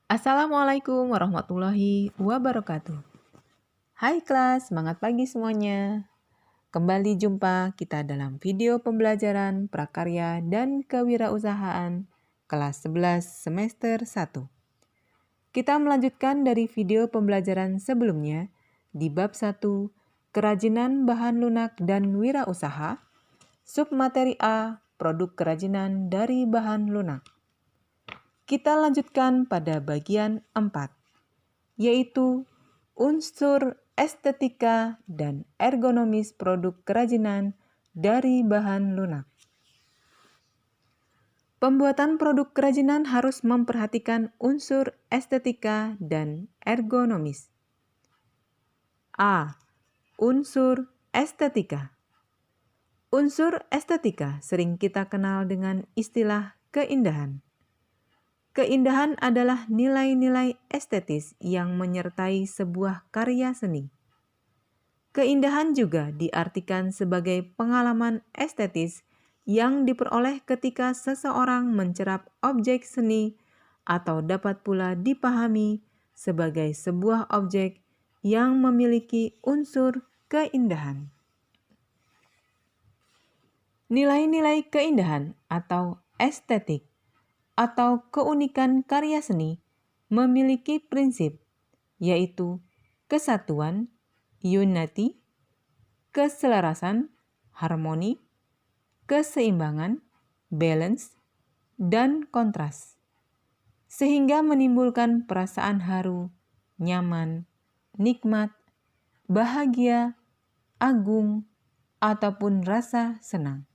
Assalamualaikum warahmatullahi wabarakatuh. Hai kelas, semangat pagi semuanya. Kembali jumpa kita dalam video pembelajaran prakarya dan kewirausahaan kelas 11 semester 1. Kita melanjutkan dari video pembelajaran sebelumnya di bab 1, kerajinan bahan lunak dan wirausaha, submateri A, produk kerajinan dari bahan lunak. Kita lanjutkan pada bagian 4, yaitu unsur estetika dan ergonomis produk kerajinan dari bahan lunak. Pembuatan produk kerajinan harus memperhatikan unsur estetika dan ergonomis. A. Unsur estetika. Unsur estetika sering kita kenal dengan istilah keindahan. Keindahan adalah nilai-nilai estetis yang menyertai sebuah karya seni. Keindahan juga diartikan sebagai pengalaman estetis yang diperoleh ketika seseorang mencerap objek seni atau dapat pula dipahami sebagai sebuah objek yang memiliki unsur keindahan. Nilai-nilai keindahan atau estetik atau keunikan karya seni memiliki prinsip, yaitu kesatuan, unity, keselarasan, harmoni, keseimbangan, balance, dan kontras, sehingga menimbulkan perasaan haru, nyaman, nikmat, bahagia, agung, ataupun rasa senang.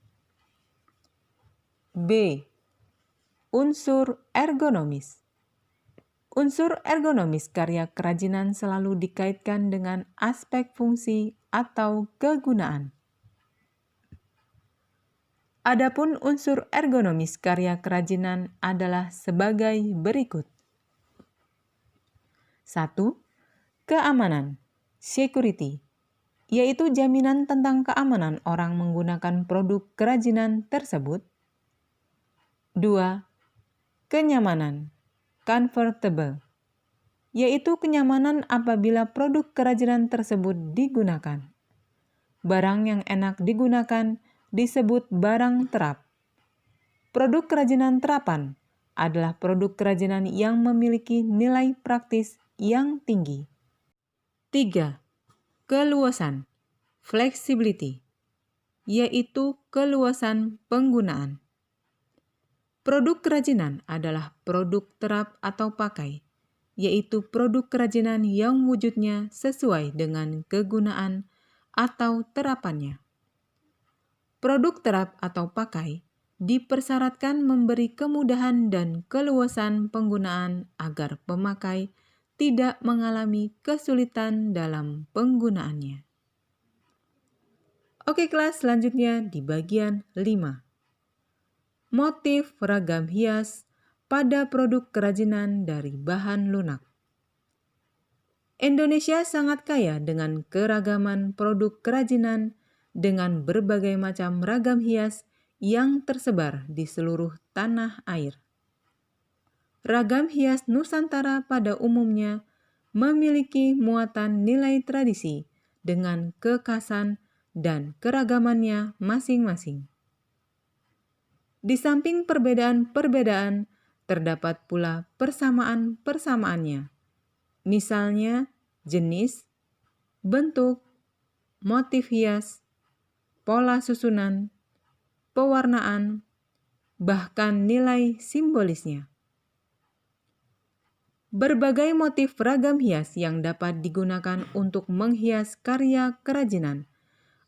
B. Unsur ergonomis. Unsur ergonomis karya kerajinan selalu dikaitkan dengan aspek fungsi atau kegunaan. Adapun unsur ergonomis karya kerajinan adalah sebagai berikut. 1. Keamanan, security, yaitu jaminan tentang keamanan orang menggunakan produk kerajinan tersebut. 2. Kenyamanan, comfortable, yaitu kenyamanan apabila produk kerajinan tersebut digunakan. Barang yang enak digunakan disebut barang terap. Produk kerajinan terapan adalah produk kerajinan yang memiliki nilai praktis yang tinggi. 3. Keluasan, flexibility, yaitu keluasan penggunaan. Produk kerajinan adalah produk terap atau pakai, yaitu produk kerajinan yang wujudnya sesuai dengan kegunaan atau terapannya. Produk terap atau pakai dipersyaratkan memberi kemudahan dan keluasan penggunaan agar pemakai tidak mengalami kesulitan dalam penggunaannya. Oke kelas, selanjutnya di bagian 5. Motif ragam hias pada produk kerajinan dari bahan lunak. Indonesia sangat kaya dengan keragaman produk kerajinan dengan berbagai macam ragam hias yang tersebar di seluruh tanah air. Ragam hias Nusantara pada umumnya memiliki muatan nilai tradisi dengan kekhasan dan keragamannya masing-masing. Di samping perbedaan-perbedaan, terdapat pula persamaan-persamaannya. Misalnya, jenis, bentuk, motif hias, pola susunan, pewarnaan, bahkan nilai simbolisnya. Berbagai motif ragam hias yang dapat digunakan untuk menghias karya kerajinan,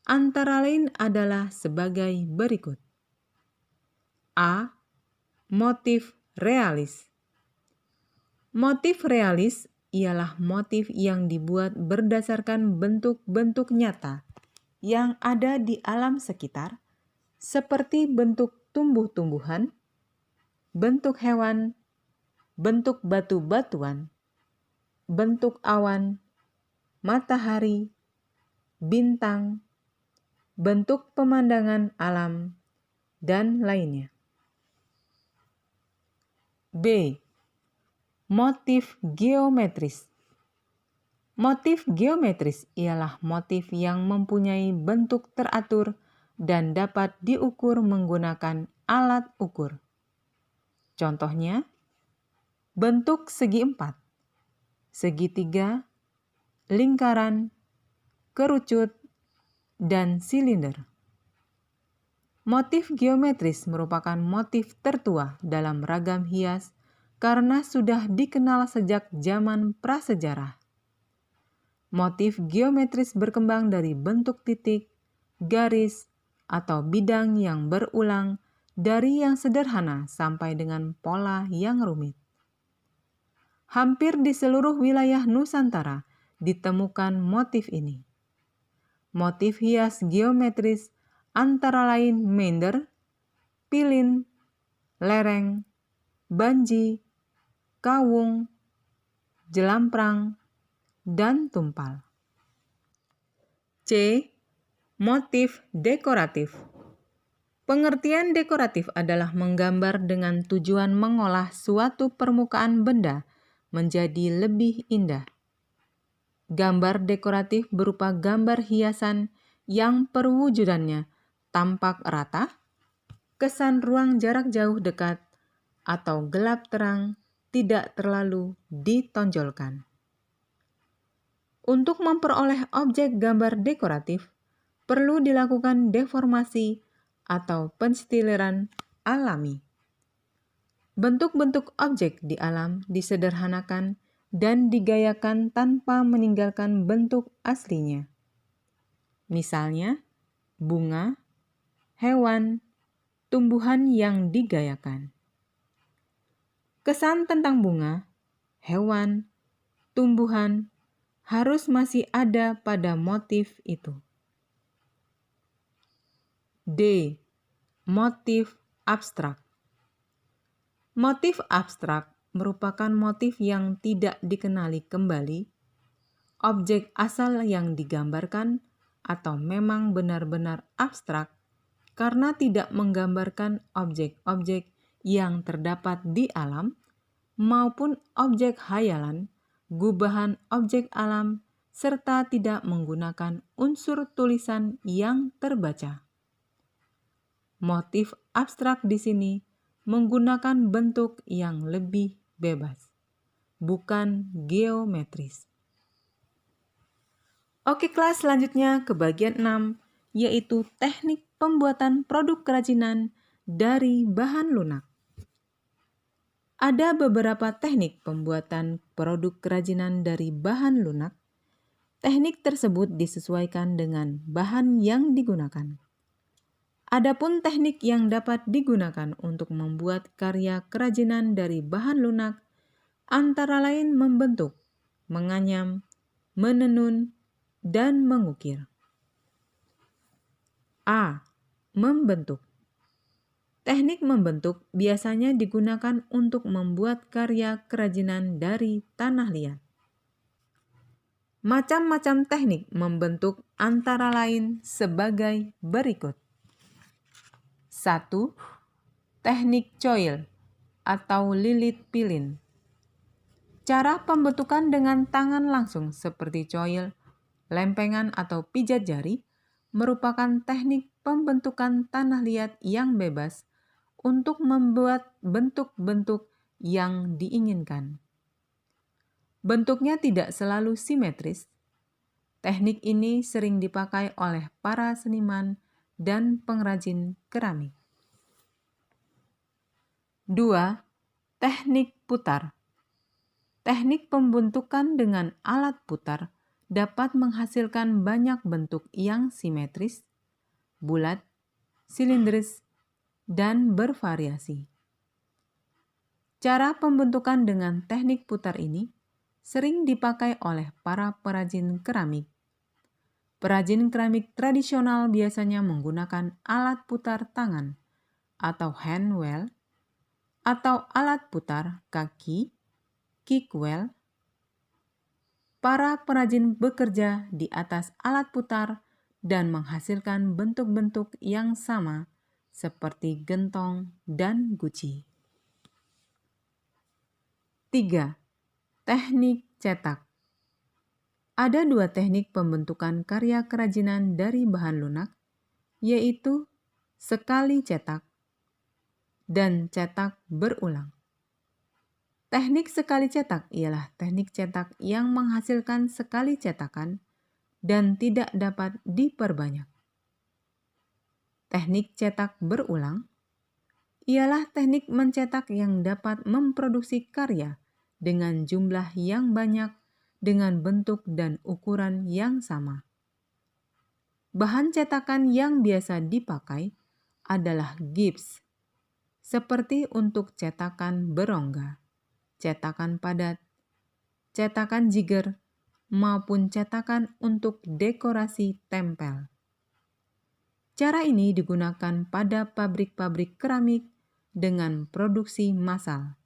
antara lain adalah sebagai berikut. A. Motif realis. Motif realis ialah motif yang dibuat berdasarkan bentuk-bentuk nyata yang ada di alam sekitar, seperti bentuk tumbuh-tumbuhan, bentuk hewan, bentuk batu-batuan, bentuk awan, matahari, bintang, bentuk pemandangan alam, dan lainnya. B. Motif geometris. Motif geometris ialah motif yang mempunyai bentuk teratur dan dapat diukur menggunakan alat ukur. Contohnya, bentuk segi empat, segitiga, lingkaran, kerucut, dan silinder. Motif geometris merupakan motif tertua dalam ragam hias karena sudah dikenal sejak zaman prasejarah. Motif geometris berkembang dari bentuk titik, garis, atau bidang yang berulang dari yang sederhana sampai dengan pola yang rumit. Hampir di seluruh wilayah Nusantara ditemukan motif ini. Motif hias geometris antara lain mender, pilin, lereng, banji, kawung, jelamprang, dan tumpal. C. Motif dekoratif. Pengertian dekoratif adalah menggambar dengan tujuan mengolah suatu permukaan benda menjadi lebih indah. Gambar dekoratif berupa gambar hiasan yang perwujudannya tampak rata, kesan ruang jarak jauh dekat, atau gelap terang tidak terlalu ditonjolkan. Untuk memperoleh objek gambar dekoratif, perlu dilakukan deformasi atau penstileran alami. Bentuk-bentuk objek di alam disederhanakan dan digayakan tanpa meninggalkan bentuk aslinya. Misalnya, bunga, hewan, tumbuhan yang digayakan. Kesan tentang bunga, hewan, tumbuhan harus masih ada pada motif itu. D. Motif abstrak. Motif abstrak merupakan motif yang tidak dikenali kembali, objek asal yang digambarkan, atau memang benar-benar abstrak karena tidak menggambarkan objek-objek yang terdapat di alam maupun objek hayalan, gubahan objek alam, serta tidak menggunakan unsur tulisan yang terbaca. Motif abstrak di sini menggunakan bentuk yang lebih bebas, bukan geometris. Oke, kelas selanjutnya ke bagian 6, yaitu teknik pembuatan produk kerajinan dari bahan lunak. Ada beberapa teknik pembuatan produk kerajinan dari bahan lunak. Teknik tersebut disesuaikan dengan bahan yang digunakan. Adapun teknik yang dapat digunakan untuk membuat karya kerajinan dari bahan lunak antara lain membentuk, menganyam, menenun, dan mengukir. A. Membentuk. Teknik membentuk biasanya digunakan untuk membuat karya kerajinan dari tanah liat. Macam-macam teknik membentuk antara lain sebagai berikut. 1. Teknik coil atau lilit pilin. Cara pembentukan dengan tangan langsung seperti coil, lempengan atau pijat jari merupakan teknik pembentukan tanah liat yang bebas untuk membuat bentuk-bentuk yang diinginkan. Bentuknya tidak selalu simetris. Teknik ini sering dipakai oleh para seniman dan pengrajin keramik. 2. Teknik putar. Teknik pembentukan dengan alat putar dapat menghasilkan banyak bentuk yang simetris, bulat, silindris, dan bervariasi. Cara pembentukan dengan teknik putar ini sering dipakai oleh para perajin keramik. Perajin keramik tradisional biasanya menggunakan alat putar tangan atau hand wheel atau alat putar kaki, kick wheel. Para perajin bekerja di atas alat putar dan menghasilkan bentuk-bentuk yang sama seperti gentong dan guci. 3. Teknik cetak. Ada 2 teknik pembentukan karya kerajinan dari bahan lunak, yaitu sekali cetak dan cetak berulang. Teknik sekali cetak ialah teknik cetak yang menghasilkan sekali cetakan dan tidak dapat diperbanyak. Teknik cetak berulang ialah teknik mencetak yang dapat memproduksi karya dengan jumlah yang banyak dengan bentuk dan ukuran yang sama. Bahan cetakan yang biasa dipakai adalah gips, seperti untuk cetakan berongga, cetakan padat, cetakan jiger, maupun cetakan untuk dekorasi tempel. Cara ini digunakan pada pabrik-pabrik keramik dengan produksi massal,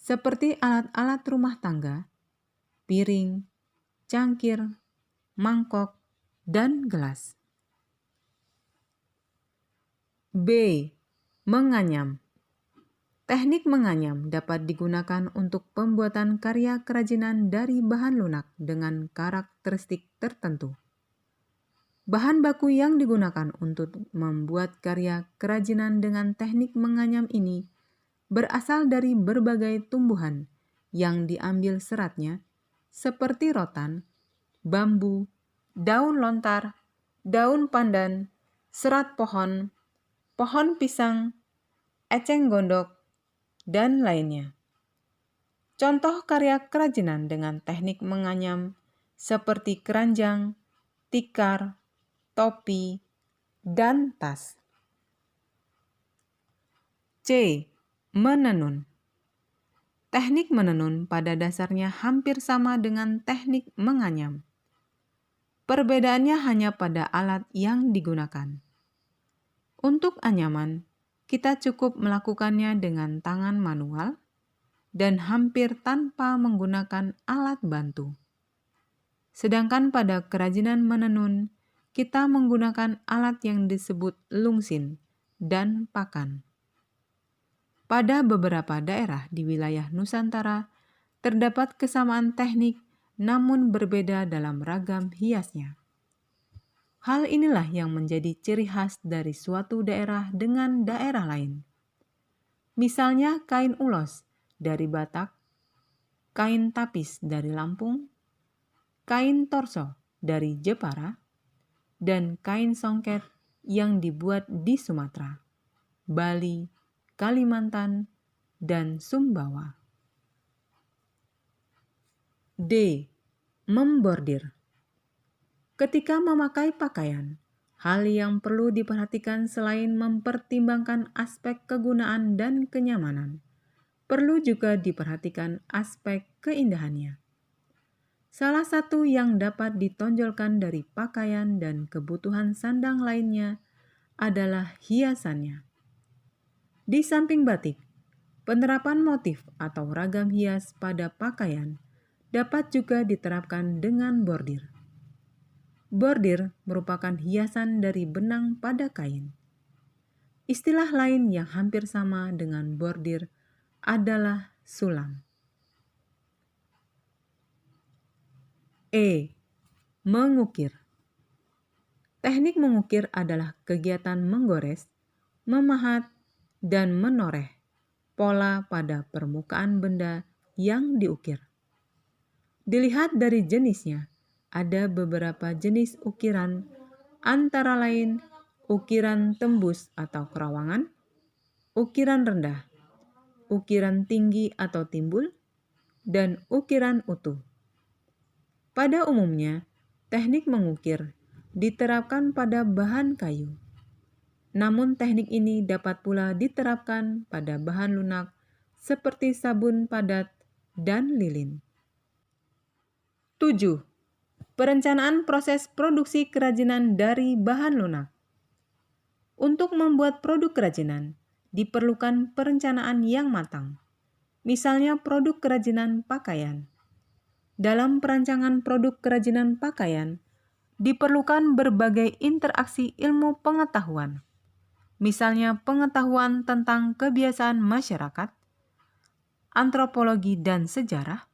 seperti alat-alat rumah tangga, piring, cangkir, mangkok, dan gelas. B. Menganyam. Teknik menganyam dapat digunakan untuk pembuatan karya kerajinan dari bahan lunak dengan karakteristik tertentu. Bahan baku yang digunakan untuk membuat karya kerajinan dengan teknik menganyam ini berasal dari berbagai tumbuhan yang diambil seratnya, seperti rotan, bambu, daun lontar, daun pandan, serat pohon, pohon pisang, eceng gondok, dan lainnya. Contoh karya kerajinan dengan teknik menganyam seperti keranjang, tikar, topi, dan tas. C. Menenun. Teknik menenun pada dasarnya hampir sama dengan teknik menganyam. Perbedaannya hanya pada alat yang digunakan. Untuk anyaman, kita cukup melakukannya dengan tangan manual dan hampir tanpa menggunakan alat bantu. Sedangkan pada kerajinan menenun, kita menggunakan alat yang disebut lungsin dan pakan. Pada beberapa daerah di wilayah Nusantara, terdapat kesamaan teknik namun berbeda dalam ragam hiasnya. Hal inilah yang menjadi ciri khas dari suatu daerah dengan daerah lain. Misalnya kain ulos dari Batak, kain tapis dari Lampung, kain torso dari Jepara, dan kain songket yang dibuat di Sumatera, Bali, Kalimantan, dan Sumbawa. D. Membordir. Ketika memakai pakaian, hal yang perlu diperhatikan selain mempertimbangkan aspek kegunaan dan kenyamanan, perlu juga diperhatikan aspek keindahannya. Salah satu yang dapat ditonjolkan dari pakaian dan kebutuhan sandang lainnya adalah hiasannya. Di samping batik, penerapan motif atau ragam hias pada pakaian dapat juga diterapkan dengan bordir. Bordir merupakan hiasan dari benang pada kain. Istilah lain yang hampir sama dengan bordir adalah sulam. E. Mengukir. Teknik mengukir adalah kegiatan menggores, memahat, dan menoreh pola pada permukaan benda yang diukir. Dilihat dari jenisnya, ada beberapa jenis ukiran, antara lain ukiran tembus atau kerawangan, ukiran rendah, ukiran tinggi atau timbul, dan ukiran utuh. Pada umumnya, teknik mengukir diterapkan pada bahan kayu. Namun teknik ini dapat pula diterapkan pada bahan lunak seperti sabun padat dan lilin. 7. Perencanaan proses produksi kerajinan dari bahan lunak. Untuk membuat produk kerajinan, diperlukan perencanaan yang matang. Misalnya produk kerajinan pakaian. Dalam perancangan produk kerajinan pakaian, diperlukan berbagai interaksi ilmu pengetahuan. Misalnya pengetahuan tentang kebiasaan masyarakat, antropologi dan sejarah,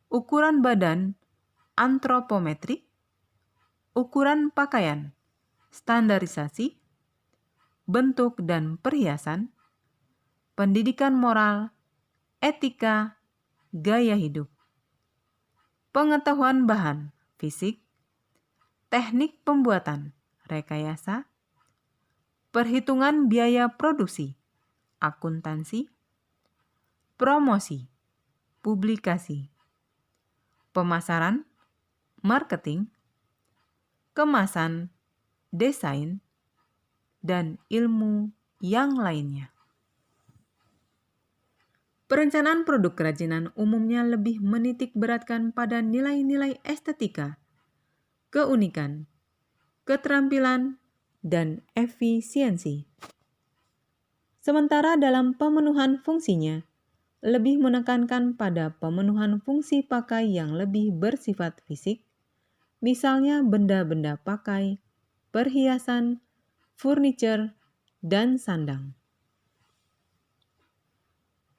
ukuran badan antropometri, ukuran pakaian, standarisasi, bentuk dan perhiasan, pendidikan moral, etika, gaya hidup, pengetahuan bahan, fisik, teknik pembuatan, rekayasa, perhitungan biaya produksi, akuntansi, promosi, publikasi, pemasaran, marketing, kemasan, desain, dan ilmu yang lainnya. Perencanaan produk kerajinan umumnya lebih menitik beratkan pada nilai-nilai estetika, keunikan, keterampilan, dan efisiensi. Sementara dalam pemenuhan fungsinya, lebih menekankan pada pemenuhan fungsi pakai yang lebih bersifat fisik, misalnya benda-benda pakai, perhiasan, furniture, dan sandang.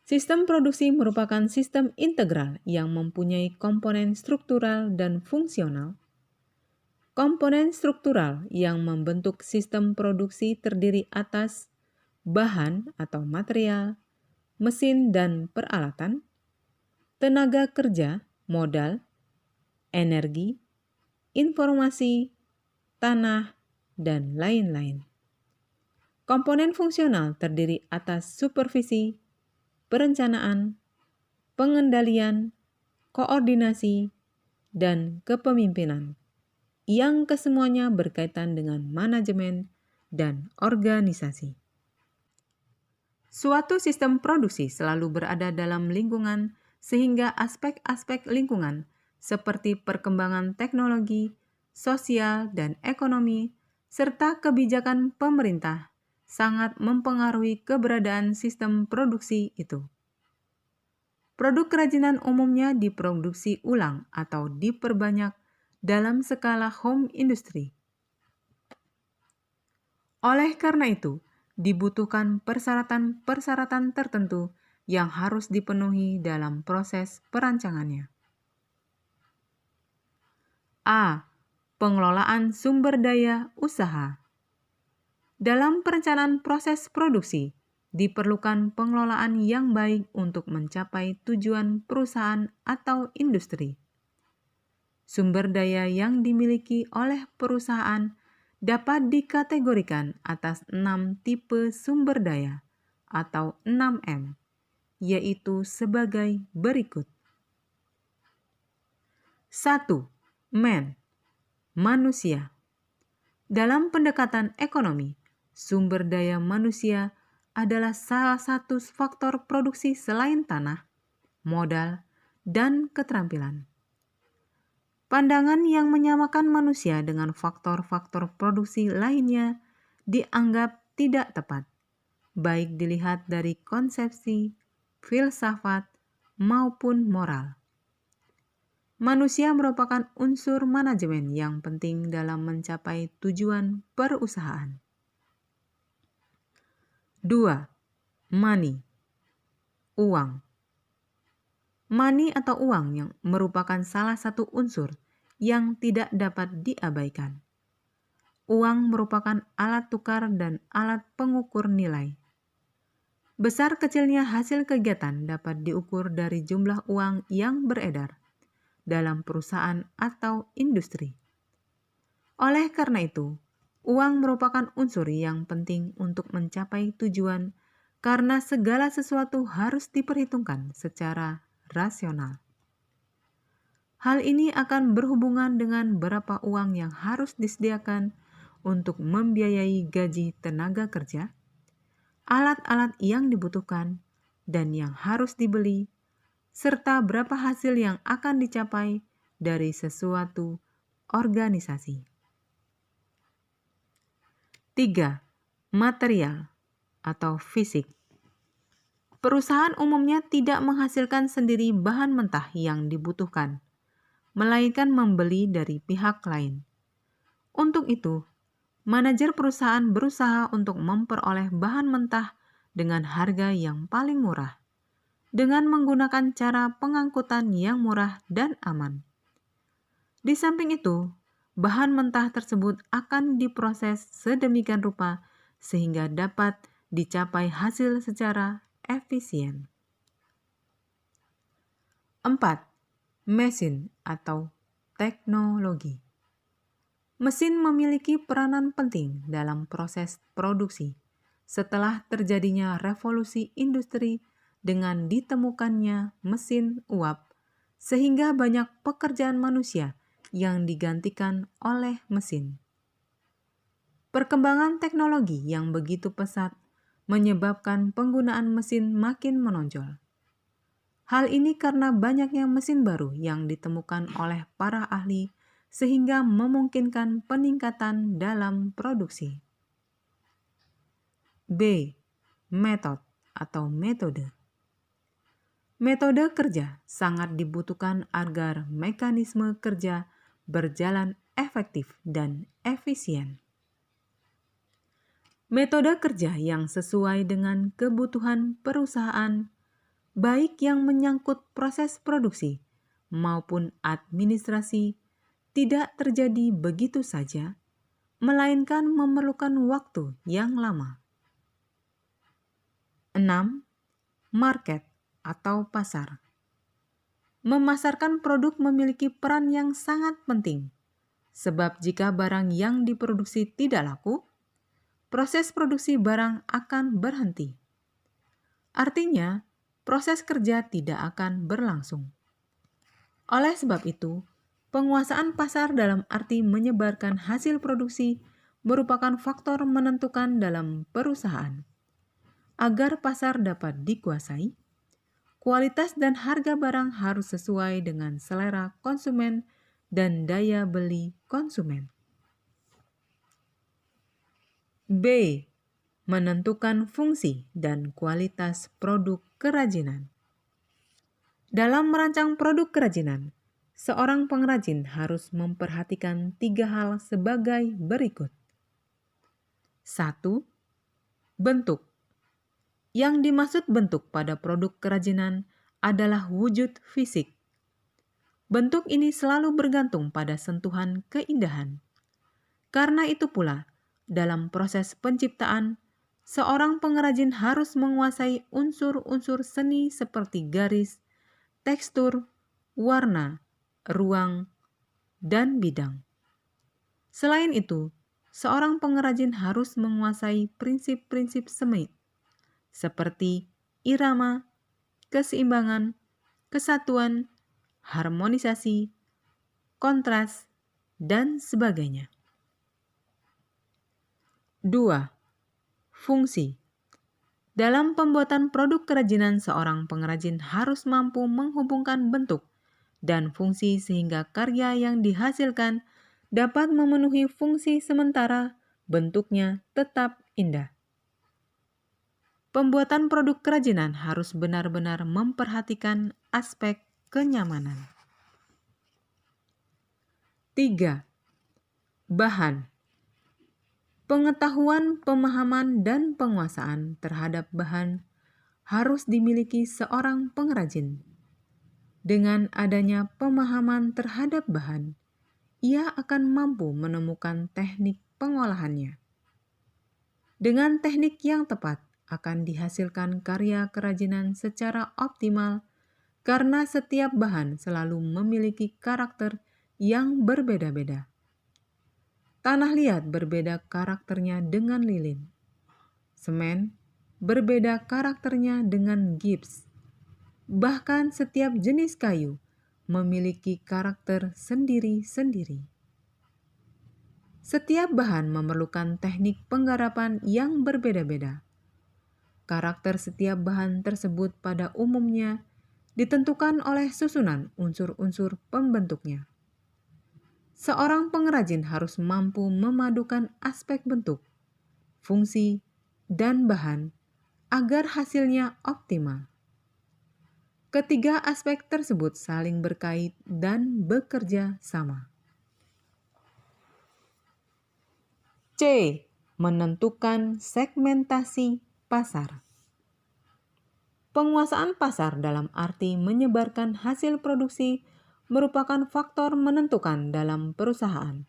Sistem produksi merupakan sistem integral yang mempunyai komponen struktural dan fungsional. Komponen struktural yang membentuk sistem produksi terdiri atas bahan atau material, mesin dan peralatan, tenaga kerja, modal, energi, informasi, tanah, dan lain-lain. Komponen fungsional terdiri atas supervisi, perencanaan, pengendalian, koordinasi, dan kepemimpinan, yang kesemuanya berkaitan dengan manajemen dan organisasi. Suatu sistem produksi selalu berada dalam lingkungan, sehingga aspek-aspek lingkungan seperti perkembangan teknologi, sosial, dan ekonomi, serta kebijakan pemerintah sangat mempengaruhi keberadaan sistem produksi itu. Produk kerajinan umumnya diproduksi ulang atau diperbanyak dalam skala home industry. Oleh karena itu, dibutuhkan persyaratan-persyaratan tertentu yang harus dipenuhi dalam proses perancangannya. A. Pengelolaan sumber daya usaha. Dalam perencanaan proses produksi, diperlukan pengelolaan yang baik untuk mencapai tujuan perusahaan atau industri. Sumber daya yang dimiliki oleh perusahaan dapat dikategorikan atas 6 tipe sumber daya atau 6M, yaitu sebagai berikut. 1. Man, manusia. Dalam pendekatan ekonomi, sumber daya manusia adalah salah satu faktor produksi selain tanah, modal, dan keterampilan. Pandangan yang menyamakan manusia dengan faktor-faktor produksi lainnya dianggap tidak tepat, baik dilihat dari konsepsi, filsafat, maupun moral. Manusia merupakan unsur manajemen yang penting dalam mencapai tujuan perusahaan. 2. Money, uang. Money atau uang yang merupakan salah satu unsur yang tidak dapat diabaikan. Uang merupakan alat tukar dan alat pengukur nilai. Besar kecilnya hasil kegiatan dapat diukur dari jumlah uang yang beredar dalam perusahaan atau industri. Oleh karena itu, uang merupakan unsur yang penting untuk mencapai tujuan karena segala sesuatu harus diperhitungkan secara rasional. Hal ini akan berhubungan dengan berapa uang yang harus disediakan untuk membiayai gaji tenaga kerja, alat-alat yang dibutuhkan dan yang harus dibeli, serta berapa hasil yang akan dicapai dari sesuatu organisasi. 3. Material atau fisik. Perusahaan umumnya tidak menghasilkan sendiri bahan mentah yang dibutuhkan, melainkan membeli dari pihak lain. Untuk itu, manajer perusahaan berusaha untuk memperoleh bahan mentah dengan harga yang paling murah, dengan menggunakan cara pengangkutan yang murah dan aman. Di samping itu, bahan mentah tersebut akan diproses sedemikian rupa sehingga dapat dicapai hasil secara efisien. 4. Mesin atau teknologi. Mesin memiliki peranan penting dalam proses produksi setelah terjadinya revolusi industri dengan ditemukannya mesin uap, sehingga banyak pekerjaan manusia yang digantikan oleh mesin. Perkembangan teknologi yang begitu pesat menyebabkan penggunaan mesin makin menonjol. Hal ini karena banyaknya mesin baru yang ditemukan oleh para ahli sehingga memungkinkan peningkatan dalam produksi. B. Metode atau metode. Metode kerja sangat dibutuhkan agar mekanisme kerja berjalan efektif dan efisien. Metode kerja yang sesuai dengan kebutuhan perusahaan, baik yang menyangkut proses produksi maupun administrasi, tidak terjadi begitu saja, melainkan memerlukan waktu yang lama. 6. Market atau pasar. Memasarkan produk memiliki peran yang sangat penting, sebab jika barang yang diproduksi tidak laku, proses produksi barang akan berhenti. Artinya, proses kerja tidak akan berlangsung. Oleh sebab itu, penguasaan pasar dalam arti menyebarkan hasil produksi merupakan faktor menentukan dalam perusahaan. Agar pasar dapat dikuasai, kualitas dan harga barang harus sesuai dengan selera konsumen dan daya beli konsumen. B. Menentukan fungsi dan kualitas produk kerajinan. Dalam merancang produk kerajinan, seorang pengrajin harus memperhatikan 3 hal sebagai berikut. 1. Bentuk. Yang dimaksud bentuk pada produk kerajinan adalah wujud fisik. Bentuk ini selalu bergantung pada sentuhan keindahan. Karena itu pula, dalam proses penciptaan, seorang pengrajin harus menguasai unsur-unsur seni seperti garis, tekstur, warna, ruang, dan bidang. Selain itu, seorang pengrajin harus menguasai prinsip-prinsip seni seperti irama, keseimbangan, kesatuan, harmonisasi, kontras, dan sebagainya. 2. Fungsi. Dalam pembuatan produk kerajinan, seorang pengrajin harus mampu menghubungkan bentuk dan fungsi sehingga karya yang dihasilkan dapat memenuhi fungsi sementara bentuknya tetap indah. Pembuatan produk kerajinan harus benar-benar memperhatikan aspek kenyamanan. 3. Bahan. Pengetahuan, pemahaman, dan penguasaan terhadap bahan harus dimiliki seorang pengrajin. Dengan adanya pemahaman terhadap bahan, ia akan mampu menemukan teknik pengolahannya. Dengan teknik yang tepat, akan dihasilkan karya kerajinan secara optimal karena setiap bahan selalu memiliki karakter yang berbeda-beda. Tanah liat berbeda karakternya dengan lilin. Semen berbeda karakternya dengan gips. Bahkan setiap jenis kayu memiliki karakter sendiri-sendiri. Setiap bahan memerlukan teknik penggarapan yang berbeda-beda. Karakter setiap bahan tersebut pada umumnya ditentukan oleh susunan unsur-unsur pembentuknya. Seorang pengrajin harus mampu memadukan aspek bentuk, fungsi, dan bahan agar hasilnya optimal. Ketiga aspek tersebut saling berkait dan bekerja sama. C. Menentukan segmentasi pasar. Penguasaan pasar dalam arti menyebarkan hasil produksi merupakan faktor menentukan dalam perusahaan.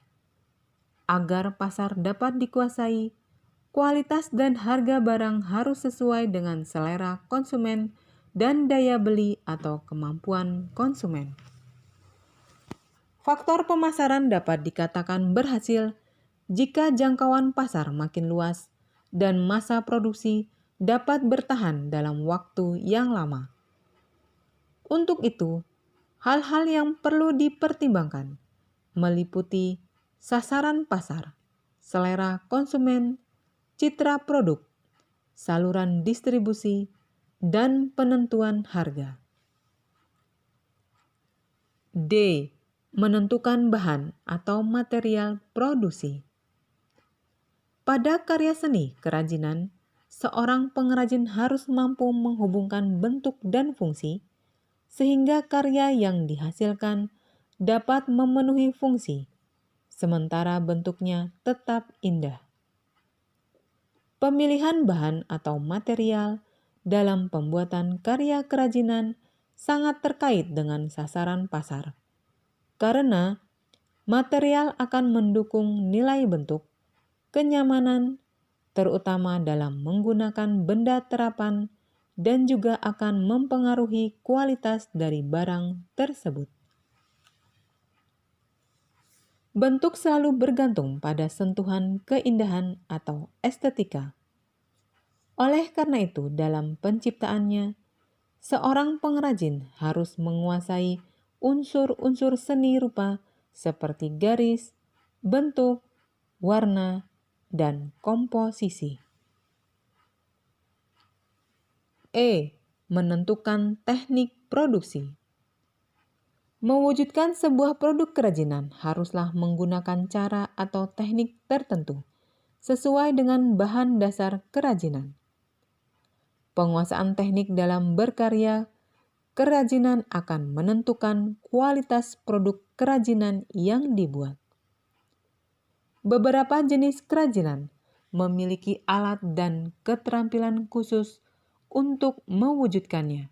Agar pasar dapat dikuasai, kualitas dan harga barang harus sesuai dengan selera konsumen dan daya beli atau kemampuan konsumen. Faktor pemasaran dapat dikatakan berhasil jika jangkauan pasar makin luas dan masa produksi dapat bertahan dalam waktu yang lama. Untuk itu, hal-hal yang perlu dipertimbangkan meliputi sasaran pasar, selera konsumen, citra produk, saluran distribusi, dan penentuan harga. D. Menentukan bahan atau material produksi. Pada karya seni kerajinan, seorang pengrajin harus mampu menghubungkan bentuk dan fungsi, sehingga karya yang dihasilkan dapat memenuhi fungsi, sementara bentuknya tetap indah. Pemilihan bahan atau material dalam pembuatan karya kerajinan sangat terkait dengan sasaran pasar, karena material akan mendukung nilai bentuk, kenyamanan, terutama dalam menggunakan benda terapan, dan juga akan mempengaruhi kualitas dari barang tersebut. Bentuk selalu bergantung pada sentuhan keindahan atau estetika. Oleh karena itu, dalam penciptaannya, seorang pengrajin harus menguasai unsur-unsur seni rupa seperti garis, bentuk, warna, dan komposisi. E. Menentukan teknik produksi. Mewujudkan sebuah produk kerajinan haruslah menggunakan cara atau teknik tertentu sesuai dengan bahan dasar kerajinan. Penguasaan teknik dalam berkarya kerajinan akan menentukan kualitas produk kerajinan yang dibuat. Beberapa jenis kerajinan memiliki alat dan keterampilan khusus untuk mewujudkannya.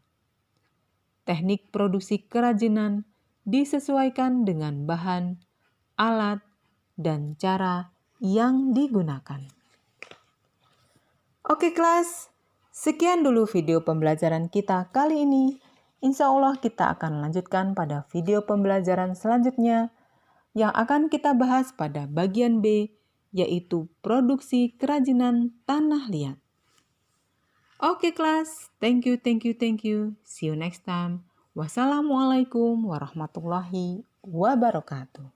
Teknik produksi kerajinan disesuaikan dengan bahan, alat, dan cara yang digunakan. Oke kelas, sekian dulu video pembelajaran kita kali ini. Insya Allah kita akan lanjutkan pada video pembelajaran selanjutnya yang akan kita bahas pada bagian B, yaitu produksi kerajinan tanah liat. Oke kelas, thank you. See you next time. Wassalamualaikum warahmatullahi wabarakatuh.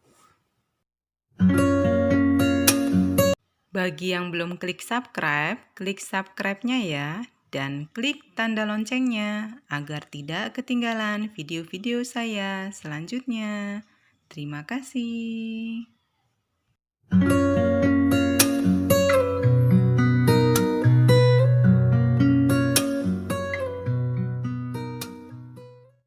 Bagi yang belum klik subscribe-nya ya, dan klik tanda loncengnya agar tidak ketinggalan video-video saya selanjutnya. Terima kasih.